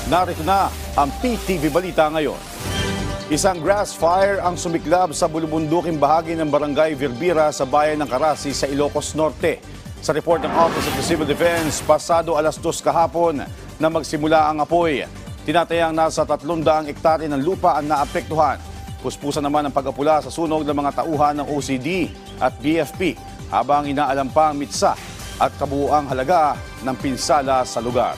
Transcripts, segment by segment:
Narito na ang PTV Balita ngayon. Isang grass fire ang sumiklab sa bulubunduking bahagi ng Barangay Virbira sa bayan ng Carasi sa Ilocos Norte. Sa report ng Office of the Civil Defense, pasado alas 2 kahapon na magsimula ang apoy. Tinatayang nasa 300 hektare ng lupa ang naapektuhan. Puspusan naman ang pag-apula sa sunog ng mga tauhan ng OCD at BFP habang inaalam pa ang mitsa at kabuuang halaga ng pinsala sa lugar.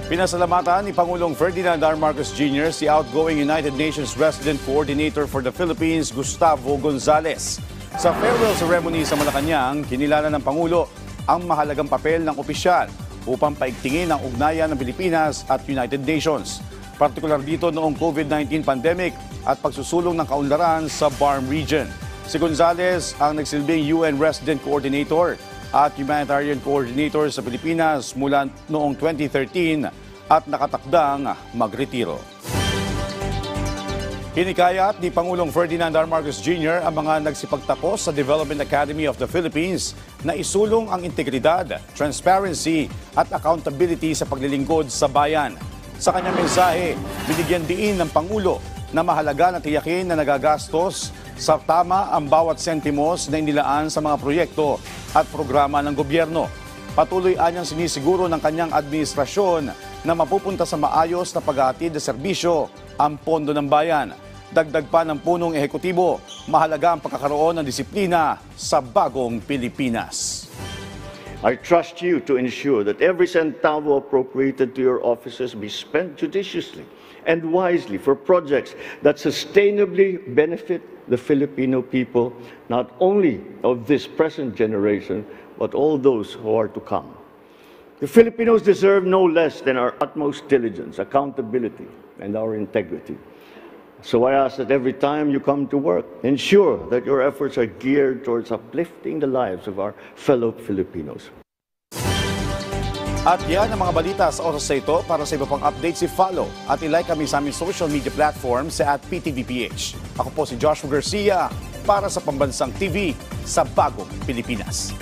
Pinasalamatan ni Pangulong Ferdinand R. Marcos Jr. si outgoing United Nations Resident Coordinator for the Philippines, Gustavo Gonzales. Sa farewell ceremony sa Malacanang, kinilala ng Pangulo ang mahalagang papel ng opisyal upang paigtingin ang ugnayan ng Pilipinas at United Nations. Partikular dito noong COVID-19 pandemic at pagsusulong ng kaunlaran sa BARM region. Si Gonzales ang nagsilbing UN Resident Coordinator at Humanitarian Coordinator sa Pilipinas mula noong 2013 at nakatakdang magretiro. Hinikayat ni Pangulong Ferdinand R. Marcos Jr. ang mga nagsipagtapos sa Development Academy of the Philippines na isulong ang integridad, transparency at accountability sa paglilingkod sa bayan. Sa kanyang mensahe, binigyan diin ng Pangulo na mahalaga na tiyakin na nagagastos sa tama ang bawat sentimos na inilaan sa mga proyekto at programa ng gobyerno. Patuloy anyang sinisiguro ng kanyang administrasyon na mapupunta sa maayos na paghahatid na serbisyo ang pondo ng bayan. Dagdag pa ng punong ehekutibo, mahalaga ang pagkakaroon ng disiplina sa bagong Pilipinas. I trust you to ensure that every centavo appropriated to your offices be spent judiciously and wisely for projects that sustainably benefit the Filipino people, not only of this present generation, but all those who are to come. The Filipinos deserve no less than our utmost diligence, accountability, and our integrity. So I ask that every time you come to work, ensure that your efforts are geared towards uplifting the lives of our fellow Filipinos. At yan ang mga balita sa oras na ito. Para sa iba pang updates, i-follow at i-like kami sa aming social media platform sa @PTVPH. Ako po si Joshua Garcia para sa Pambansang TV sa Bagong Pilipinas.